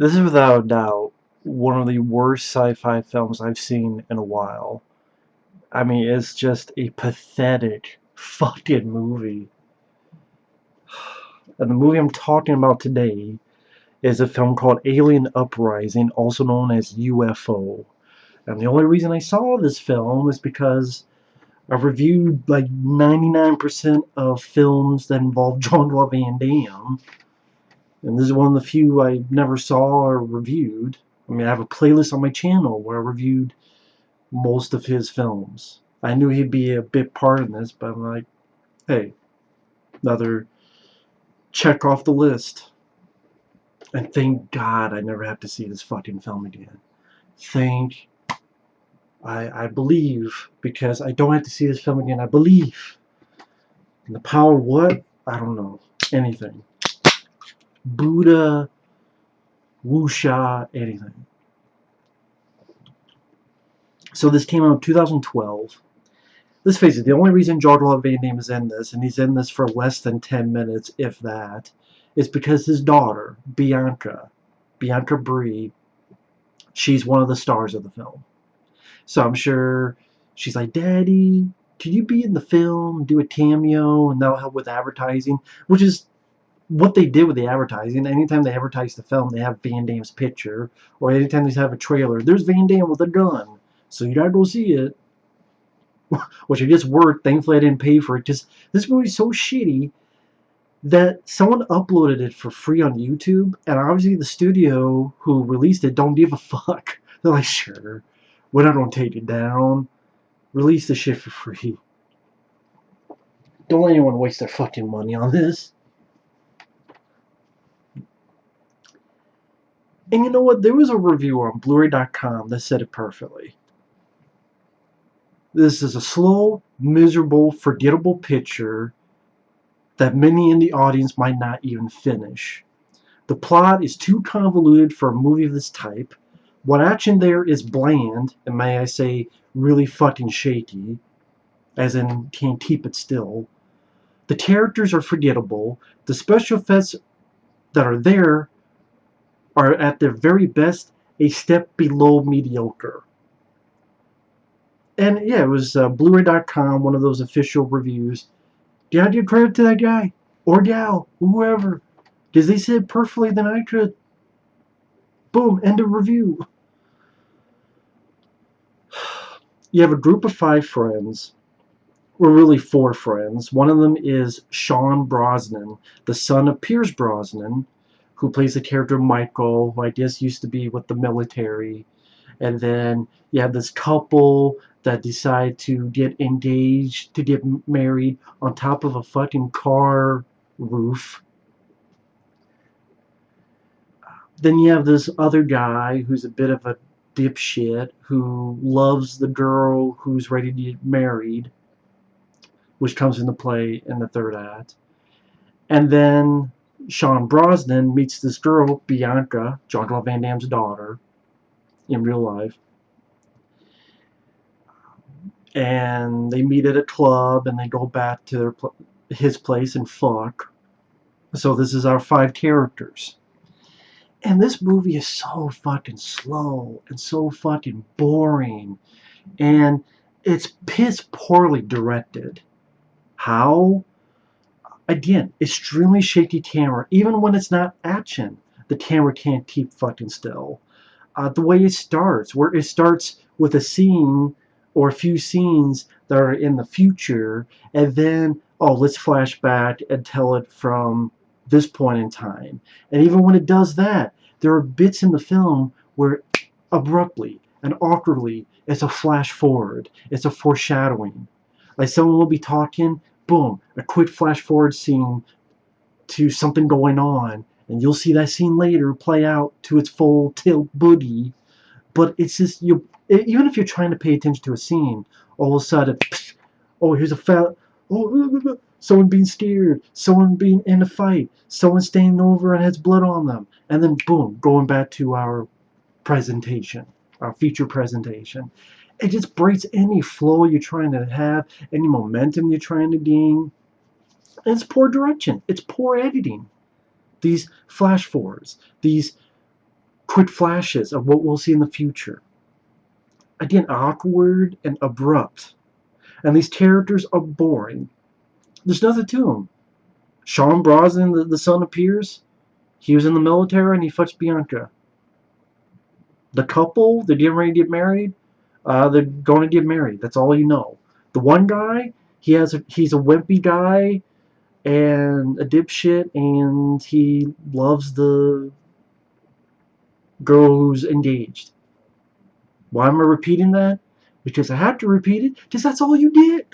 This is without a doubt one of the worst sci-fi films I've seen in a while. I mean, it's just a pathetic fucking movie. And the movie I'm talking about today is a film called Alien Uprising, also known as U.F.O. And the only reason I saw this film is because I've reviewed like 99% of films that involve Jean Claude Van Damme. And this is one of the few I never saw or reviewed. I mean, I have a playlist on my channel where I reviewed most of his films. I knew he'd be a big part in this, but I'm like, hey, another check off the list. And thank God I never have to see this fucking film again. I believe, because I don't have to see this film again. I believe in the power of what? I don't know. Anything. Buddha, Wuxia, anything. So this came out in 2012. Let's face it, the only reason Jean Claude Van Damme is in this, and he's in this for less than 10 minutes, if that, is because his daughter, Bianca Bree, she's one of the stars of the film. So I'm sure she's like, Daddy, can you be in the film, do a cameo, and that'll help with advertising? Which is what they did with the advertising. Anytime they advertise the film, they have Van Damme's picture, or anytime they have a trailer, there's Van Damme with a gun. So you gotta go see it. Which I just worked. Thankfully, I didn't pay for it. Just this movie's so shitty that someone uploaded it for free on YouTube, and obviously the studio who released it don't give a fuck. They're like, sure, we're not gonna take it down. Release the shit for free. Don't let anyone waste their fucking money on this. And you know what? There was a reviewer on Blu-ray.com that said it perfectly. This is a slow, miserable, forgettable picture that many in the audience might not even finish. The plot is too convoluted for a movie of this type. What action there is bland, and may I say, really fucking shaky, as in can't keep it still. The characters are forgettable. The special effects that are there are at their very best a step below mediocre. And yeah, it was Blu-ray.com, one of those official reviews. Gotta give credit to that guy, or gal, whoever, because they said perfectly than I could. Boom, end of review. You have a group of 5 friends, or really 4 friends. One of them is Pierce Brosnan, the son of Pierce Brosnan, who plays the character Michael, who I guess used to be with the military. And then you have this couple that decide to get engaged, to get married on top of a fucking car roof. Then you have this other guy who's a bit of a dipshit who loves the girl who's ready to get married, which comes into play in the third act. And then Pierce Brosnan meets this girl, Bianca, Jean Claude Van Damme's daughter, in real life. And they meet at a club, and they go back to his place and fuck. So this is our 5 characters. And this movie is so fucking slow and so fucking boring. And it's piss poorly directed. How? Again, extremely shaky camera. Even when it's not action, the camera can't keep fucking still. The way it starts, where it starts with a scene or a few scenes that are in the future, and then, oh, let's flash back and tell it from this point in time. And even when it does that, there are bits in the film where abruptly and awkwardly it's a flash forward, it's a foreshadowing. Like someone will be talking, boom, a quick flash forward scene to something going on, and you'll see that scene later play out to its full tilt boogie. But it's just, even if you're trying to pay attention to a scene, all of a sudden, oh, here's a someone being scared, someone being in a fight, someone staying over and has blood on them, and then boom, going back to our presentation, our feature presentation. It just breaks any flow you're trying to have, any momentum you're trying to gain. And it's poor direction. It's poor editing. These flash forwards, these quick flashes of what we'll see in the future. Again, awkward and abrupt. And these characters are boring. There's nothing to them. Jean Brosnan, the son of Pierce, he was in the military and he fucks Bianca. The couple, they're getting ready to get married. They're going to get married. That's all you know. The one guy, he's a wimpy guy and a dipshit, and he loves the girl who's engaged. Why am I repeating that? Because I have to repeat it, because that's all you did.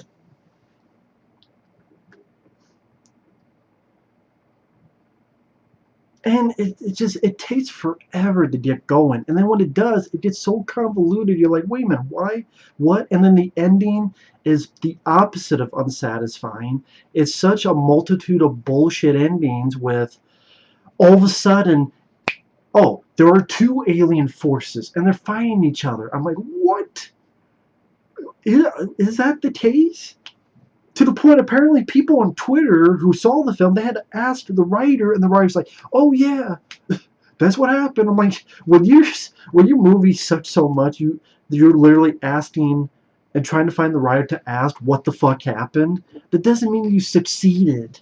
And it takes forever to get going. And then when it does, it gets so convoluted. You're like, wait a minute, why? What? And then the ending is the opposite of unsatisfying. It's such a multitude of bullshit endings with all of a sudden, oh, there are two alien forces and they're fighting each other. I'm like, what? Is that the case? To the point, apparently, people on Twitter who saw the film, they had to ask the writer, and the writer's like, "Oh yeah, that's what happened." I'm like, when your movie sucks so much, you're literally asking and trying to find the writer to ask what the fuck happened. That doesn't mean you succeeded.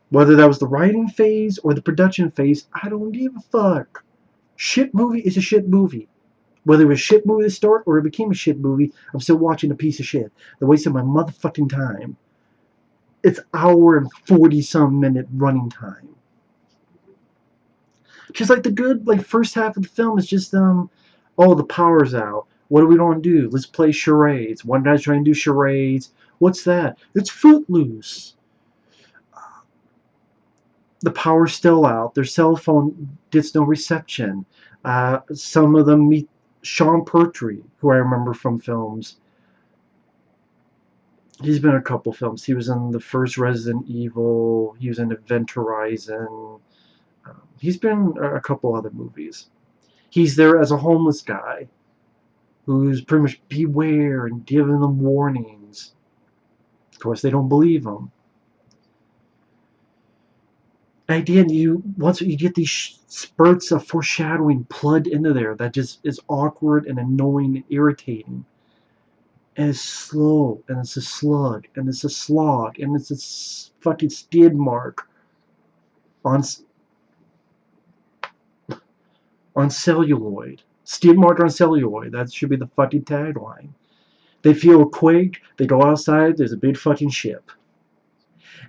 Whether that was the writing phase or the production phase, I don't give a fuck. Shit movie is a shit movie. Whether it was a shit movie to start or it became a shit movie, I'm still watching a piece of shit. They're wasting my motherfucking time. It's hour and 40-some minute running time. Just like the good, like, first half of the film is just, oh, the power's out. What do we want to do? Let's play charades. One guy's trying to do charades. What's that? It's Footloose. The power's still out. Their cell phone gets no reception. Some of them meet Sean Pertwee, who I remember from films. He's been in a couple films. He was in the first Resident Evil. He was in Event Horizon. He's been in a couple other movies. He's there as a homeless guy who's pretty much beware and giving them warnings. Of course, they don't believe him. Again, once you get these spurts of foreshadowing plugged into there, that just is awkward and annoying and irritating. And it's slow, and it's a slug, and it's a slog, and it's a fucking skid mark on celluloid. Skid mark on celluloid. That should be the fucking tagline. They feel a quake, they go outside, there's a big fucking ship.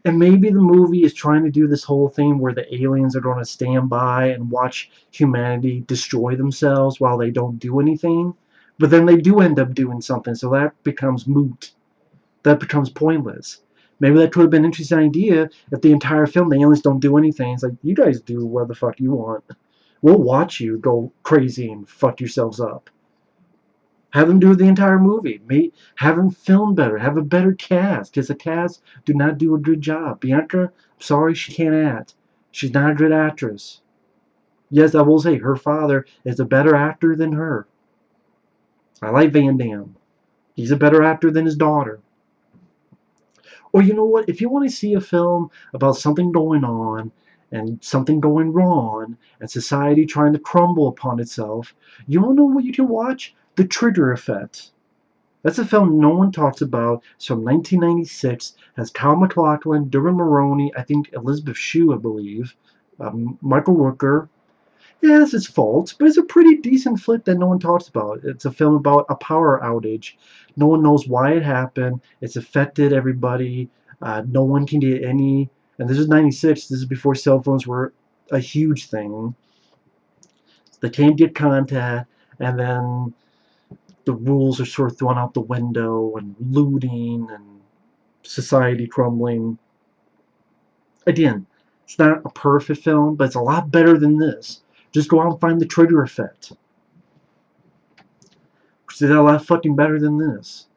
And maybe the movie is trying to do this whole thing where the aliens are going to stand by and watch humanity destroy themselves while they don't do anything. But then they do end up doing something, so that becomes moot. That becomes pointless. Maybe that could have been an interesting idea if the entire film the aliens don't do anything. It's like, you guys do what the fuck you want. We'll watch you go crazy and fuck yourselves up. Have them do the entire movie. Have them film better. Have a better cast. Because the cast do not do a good job. Bianca, sorry, she can't act. She's not a good actress. Yes, I will say, her father is a better actor than her. I like Van Damme. He's a better actor than his daughter. Or you know what? If you want to see a film about something going on and something going wrong and society trying to crumble upon itself, you want to know what you can watch? The Trigger Effect. That's a film no one talks about. It's from 1996. Has Kyle MacLachlan, Dermot Mulroney, I think Elizabeth Shue, I believe, Michael Rooker. It has its faults, but it's a pretty decent flick that no one talks about. It's a film about a power outage. No one knows why it happened. It's affected everybody. No one can get any. And this is 96. This is before cell phones were a huge thing. They can't get contact, and then the rules are sort of thrown out the window, and looting, and society crumbling. Again, it's not a perfect film, but it's a lot better than this. Just go out and find the Trigger Effect. Which is a lot fucking better than this.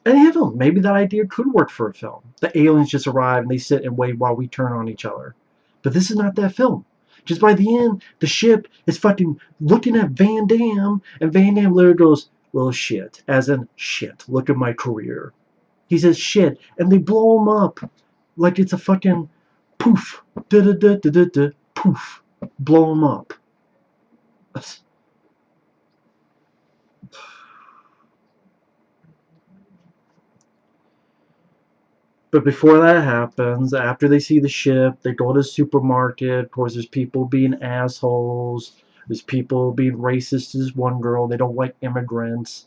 And hell, maybe that idea could work for a film. The aliens just arrive and they sit and wait while we turn on each other. But this is not that film. Just by the end, the ship is fucking looking at Van Damme, and Van Damme literally goes, well, shit. As in, shit. Look at my career. He says shit, and they blow him up like it's a fucking poof, da da da da da da, poof, blow him up. But before that happens, after they see the ship, they go to the supermarket. Of course, there's people being assholes. There's people being racist to this one girl. They don't like immigrants.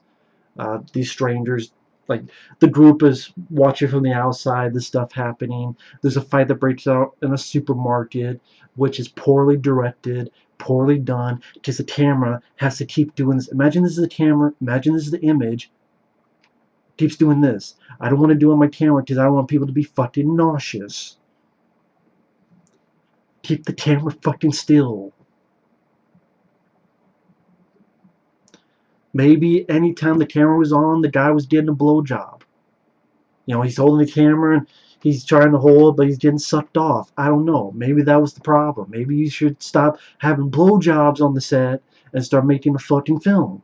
These strangers, like, the group is watching from the outside, this stuff happening. There's a fight that breaks out in a supermarket, which is poorly directed, poorly done, because the camera has to keep doing this. Imagine this is the camera, imagine this is the image, keeps doing this. I don't want to do it on my camera because I don't want people to be fucking nauseous. Keep the camera fucking still. Maybe anytime the camera was on, the guy was getting a blowjob. You know, he's holding the camera and he's trying to hold it, but he's getting sucked off. I don't know. Maybe that was the problem. Maybe you should stop having blowjobs on the set and start making a fucking film.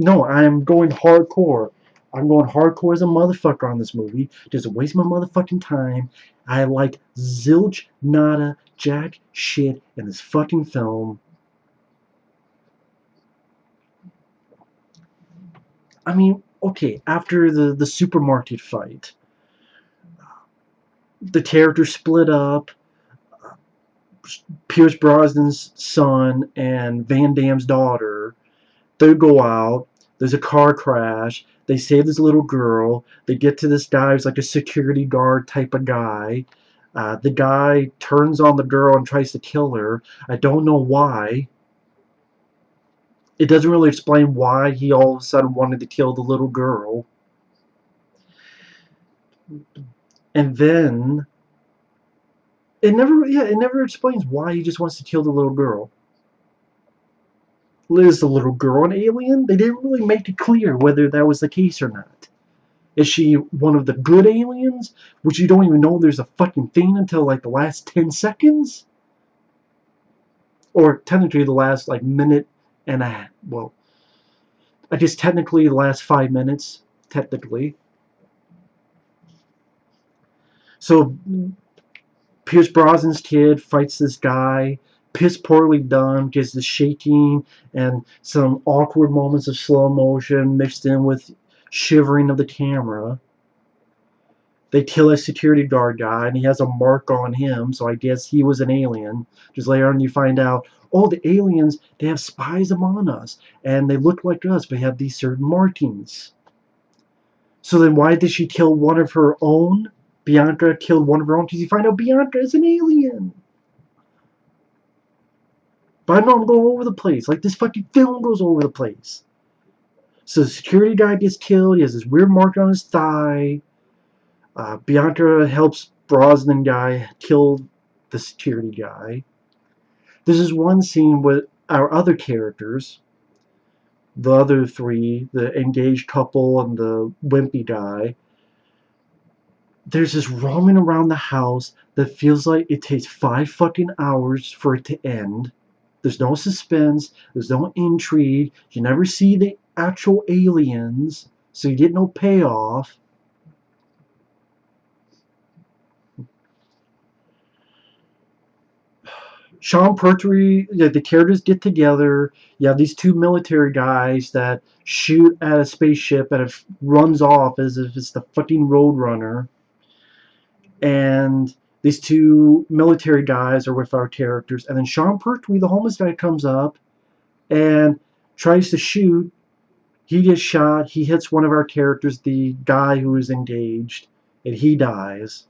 No, I'm going hardcore. I'm going hardcore as a motherfucker on this movie. Just waste my motherfucking time. I like zilch, nada, jack shit in this fucking film. I mean, okay, after the supermarket fight, the characters split up. Pierce Brosnan's son and Van Damme's daughter, they go out. There's a car crash. They save this little girl. They get to this guy who's like a security guard type of guy. The guy turns on the girl and tries to kill her. I don't know why. It doesn't really explain why he all of a sudden wanted to kill the little girl. And then it never explains why he just wants to kill the little girl. Is the little girl an alien? They didn't really make it clear whether that was the case or not. Is she one of the good aliens, which you don't even know there's a fucking thing until like the last 10 seconds? Or technically the last like minute and a half. Well, I guess technically the last 5 minutes. Technically. So Pierce Brosnan's kid fights this guy. Piss poorly done, gets the shaking and some awkward moments of slow motion mixed in with shivering of the camera. They kill a security guard guy, and he has a mark on him, so I guess he was an alien. Just later on, you find out, oh, the aliens, they have spies among us, and they look like us, but have these certain markings. So then why did she kill one of her own? Bianca killed one of her own because you find out Bianca is an alien. But I know I'm going over the place. Like, this fucking film goes over the place. So the security guy gets killed. He has this weird mark on his thigh. Bianca helps Brosnan guy kill the security guy. There's this one scene with our other characters, the other three, the engaged couple and the wimpy guy. There's this roaming around the house that feels like it takes 5 fucking hours for it to end. There's no suspense. There's no intrigue. You never see the actual aliens, so you get no payoff. Sean Pertwee, the characters get together. You have these two military guys that shoot at a spaceship and it runs off as if it's the fucking Roadrunner. And these two military guys are with our characters. And then Sean Pertwee, the homeless guy, comes up and tries to shoot. He gets shot. He hits one of our characters, the guy who is engaged, and he dies.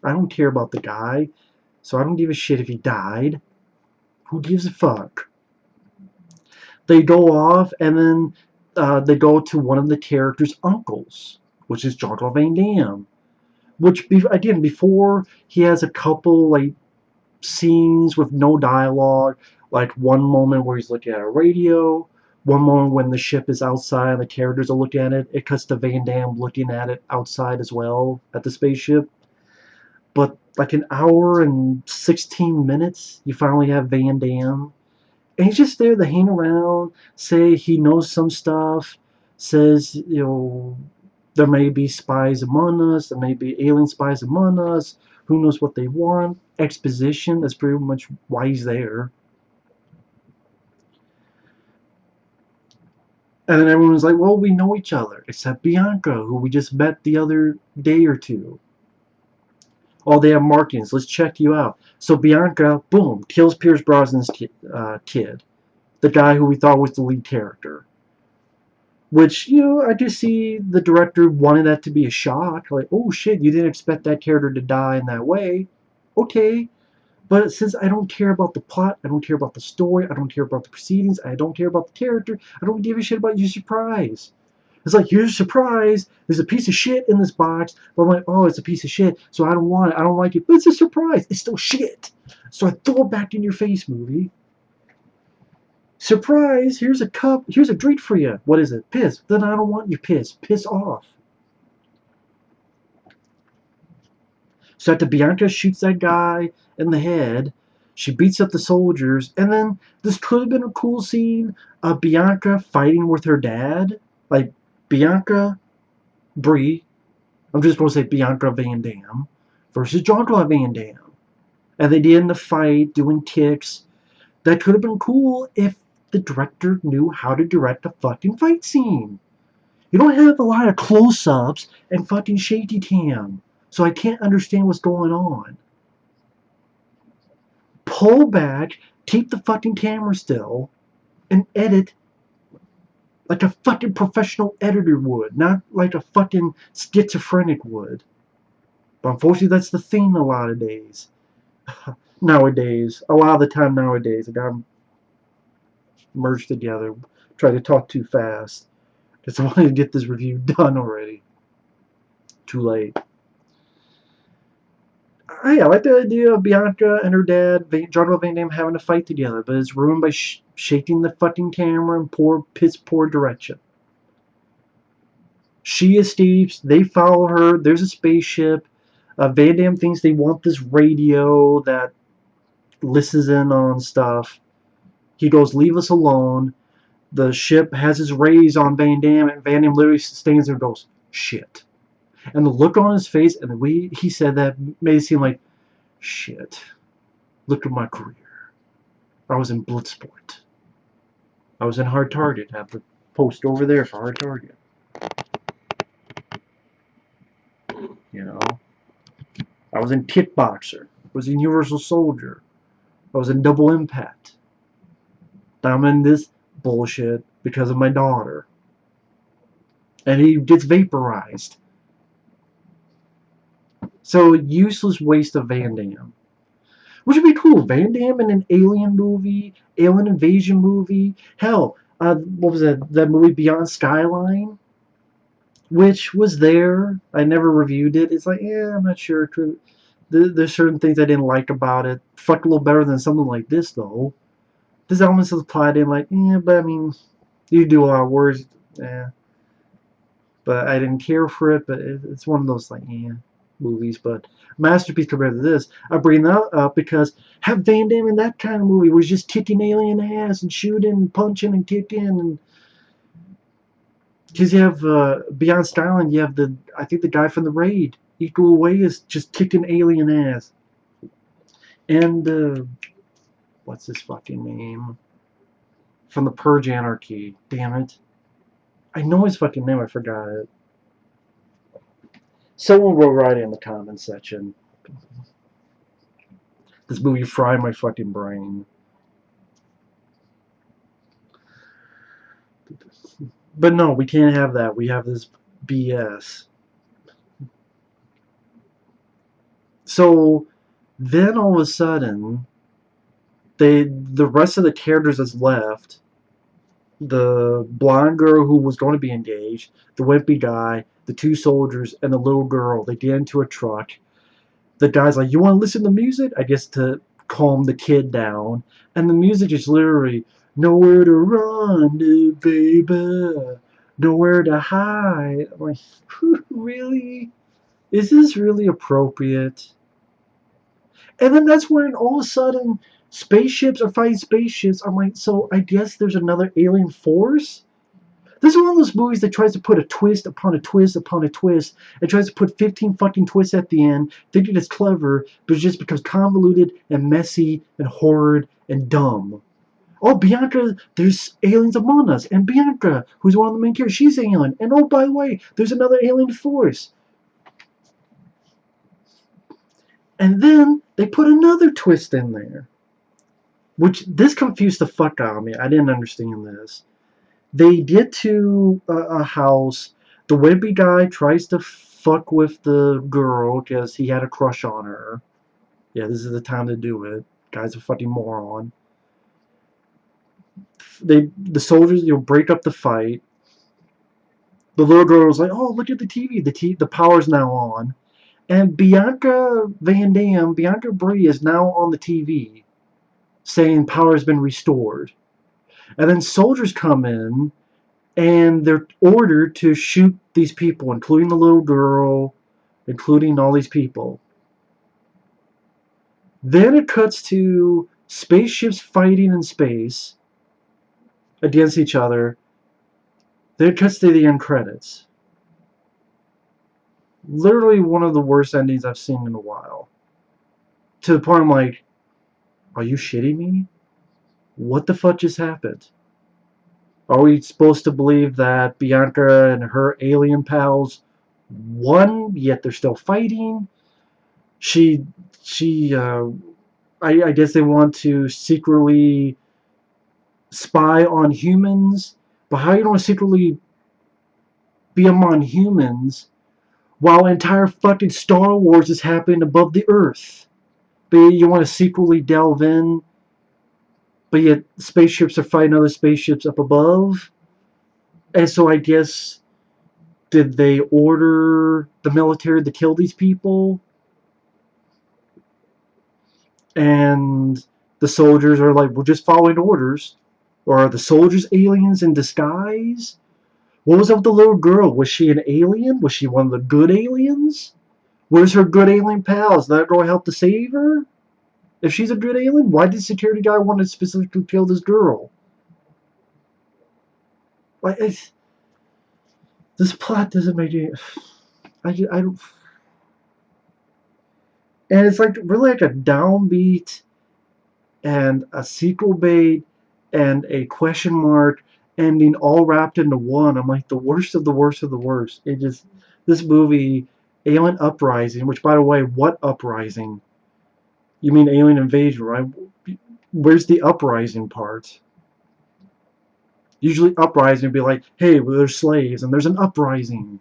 I don't care about the guy, so I don't give a shit if he died. Who gives a fuck? They go off, and then they go to one of the characters' uncles, which is Jean Claude Van Damme. Which, again, before he has a couple like scenes with no dialogue, like one moment where he's looking at a radio, one moment when the ship is outside and the characters are looking at it. It cuts to Van Damme looking at it outside as well at the spaceship. But like an hour and 16 minutes, you finally have Van Damme. And he's just there to hang around, say he knows some stuff, says, There may be spies among us. There may be alien spies among us. Who knows what they want? Exposition. That's pretty much why he's there. And then everyone's like, well, we know each other, except Bianca, who we just met the other day or two. Oh, they have markings. Let's check you out. So Bianca, boom, kills Pierce Brosnan's kid. The guy who we thought was the lead character. Which, I just see the director wanted that to be a shock. Like, oh shit, you didn't expect that character to die in that way. Okay. But since I don't care about the plot, I don't care about the story, I don't care about the proceedings, I don't care about the character, I don't give a shit about your surprise. It's like, here's a surprise, there's a piece of shit in this box, but I'm like, oh, it's a piece of shit, so I don't want it, I don't like it, but it's a surprise, it's still shit. So I throw it back in your face, movie. Surprise, here's a cup, here's a drink for you. What is it? Piss. Then I don't want your piss. Piss off. So after Bianca shoots that guy in the head, she beats up the soldiers, and then this could have been a cool scene of Bianca fighting with her dad. Like, Bianca Bree, I'm just going to say Bianca Van Damme, versus Jean Claude Van Damme. And they did in the fight, doing kicks. That could have been cool if the director knew how to direct a fucking fight scene. You don't have a lot of close-ups and fucking shaky cam, so I can't understand what's going on. Pull back, keep the fucking camera still, and edit like a fucking professional editor would, not like a fucking schizophrenic would. But unfortunately, that's the thing a lot of days. Nowadays, a lot of the time nowadays, I got merged together, try to talk too fast. Because I wanted to get this review done already. Too late. I like the idea of Bianca and her dad, Jean Claude Van Damme, having a fight together, but it's ruined by shaking the fucking camera in piss poor direction. She escapes, they follow her, there's a spaceship. Van Damme thinks they want this radio that listens in on stuff. He goes, leave us alone. The ship has his rays on Van Damme, and Van Damme literally stands there and goes, shit. And the look on his face and the way he said that made it seem like, shit. Look at my career. I was in Bloodsport. I was in Hard Target. I have the post over there for Hard Target. You know? I was in Kickboxer. I was in Universal Soldier. I was in Double Impact. I'm in this bullshit because of my daughter. And he gets vaporized. So, useless waste of Van Damme. Which would be cool. Van Damme in an alien movie, alien invasion movie. Hell, what was that movie Beyond Skyline? Which was there. I never reviewed it. It's like, yeah, I'm not sure. There's certain things I didn't like about it. Fuck a little better than something like this, though. There's elements of the plot I didn't like. Yeah, but I mean, you do a lot of words. Yeah. But I didn't care for it. But it's one of those, like, yeah, movies. But masterpiece compared to this. I bring that up because have Van Damme in that kind of movie was just kicking alien ass and shooting and punching and kicking and because you have Beyond Skyline, you have I think the guy from the Raid, Equal Way, is just kicking alien ass. And what's his fucking name? From the Purge Anarchy. Damn it. I know his fucking name, I forgot it. Someone will write it in the comments section. This movie fried my fucking brain. But no, we can't have that. We have this BS. So then all of a sudden, the rest of the characters that's left, the blonde girl who was going to be engaged, the wimpy guy, the two soldiers, and the little girl, they get into a truck. The guy's like, you want to listen to music? I guess to calm the kid down. And the music is literally, nowhere to run to, baby. Nowhere to hide. I'm like, really? Is this really appropriate? And then that's when all of a sudden spaceships are fighting spaceships. I'm like, so I guess there's another alien force? This is one of those movies that tries to put a twist upon a twist upon a twist. It tries to put 15 fucking twists at the end, thinking it's clever, but it just becomes convoluted and messy and horrid and dumb. Oh, Bianca, there's aliens among us. And Bianca, who's one of the main characters, she's alien. And oh, by the way, there's another alien force. And then they put another twist in there. Which, this confused the fuck out of me. I didn't understand this. They get to a house. The wimpy guy tries to fuck with the girl because he had a crush on her. Yeah, this is the time to do it. Guy's a fucking moron. The soldiers, break up the fight. The little girl was like, "Oh, look at the TV. The power's now on." And Bianca Van Damme, Bianca Bree, is now on the TV saying power has been restored. And then soldiers come in and they're ordered to shoot these people, including the little girl, including all these people. Then it cuts to spaceships fighting in space against each other. Then it cuts to the end credits. Literally one of the worst endings I've seen in a while. To the point I'm like, are you shitting me? What the fuck just happened? Are we supposed to believe that Bianca and her alien pals won, yet they're still fighting? She, I guess they want to secretly spy on humans, but how you don't secretly be among humans while entire fucking Star Wars is happening above the Earth? But you want to secretly delve in, but yet spaceships are fighting other spaceships up above? And so I guess, did they order the military to kill these people? And the soldiers are like, we're just following orders. Or are the soldiers aliens in disguise? What was up with the little girl? Was she an alien? Was she one of the good aliens? Where's her good alien pals? Did that girl help to save her? If she's a good alien, why did the security guy want to specifically kill this girl? Like, this plot doesn't make it. I don't. And it's like really like a downbeat and a sequel bait and a question mark ending all wrapped into one. I'm like, the worst of the worst of the worst. It just, this movie, Alien Uprising, which by the way, what uprising? You mean Alien Invasion, right? Where's the uprising part? Usually uprising would be like, hey, well, there's slaves and there's an uprising.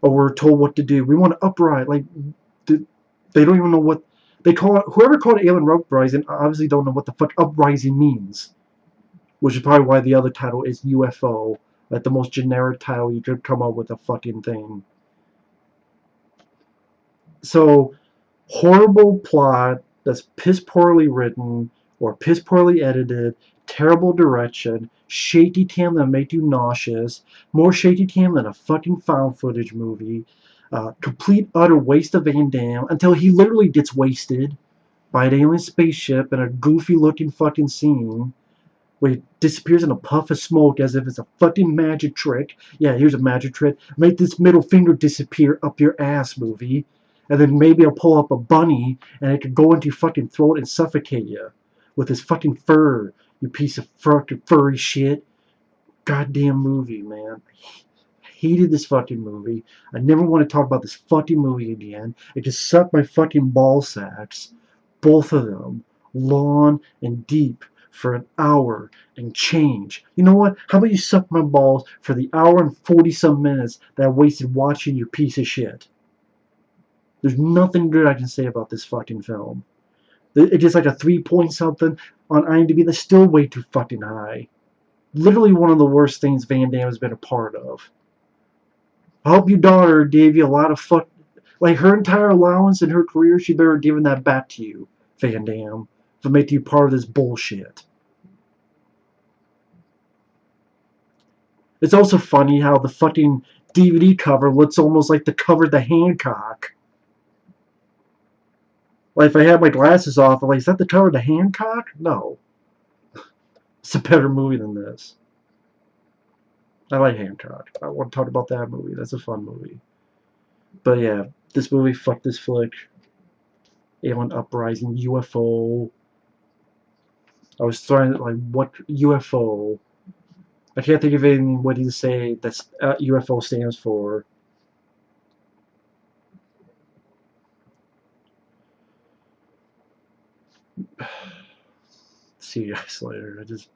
Or we're told what to do. We want to uprise. Like, they don't even know what they call it. Whoever called it Alien Uprising obviously don't know what the fuck uprising means. Which is probably why the other title is U.F.O. Like the most generic title you could come up with a fucking thing. So, horrible plot that's piss poorly written or piss poorly edited, terrible direction, shaky cam that make you nauseous, more shaky cam than a fucking found footage movie, complete utter waste of Van Damme until he literally gets wasted by an alien spaceship in a goofy looking fucking scene where he disappears in a puff of smoke as if it's a fucking magic trick. Yeah, here's a magic trick. Make this middle finger disappear up your ass, movie. And then maybe I'll pull up a bunny and it could go into your fucking throat and suffocate you with his fucking fur, you piece of fucking furry shit. Goddamn movie, man. I hated this fucking movie. I never want to talk about this fucking movie again. It just sucked my fucking ball sacks. Both of them. Long and deep for an hour and change. You know what? How about you suck my balls for the hour and 40-some minutes that I wasted watching your piece of shit? There's nothing good I can say about this fucking film. It's just like a 3 point something on IMDb that's still way too fucking high. Literally one of the worst things Van Damme has been a part of. I hope your daughter gave you a lot of fuck. Like her entire allowance in her career, she better have given that back to you, Van Damme, for making you part of this bullshit. It's also funny how the fucking DVD cover looks almost like the cover to Hancock. Like if I had my glasses off, I'm like, is that the cover to Hancock? No. It's a better movie than this. I like Hancock. I want to talk about that movie. That's a fun movie. But yeah, this movie, fuck this flick. Alien Uprising, U.F.O. I was trying like what U.F.O. I can't think of anything witty to say that's U.F.O. stands for. See you guys later. I just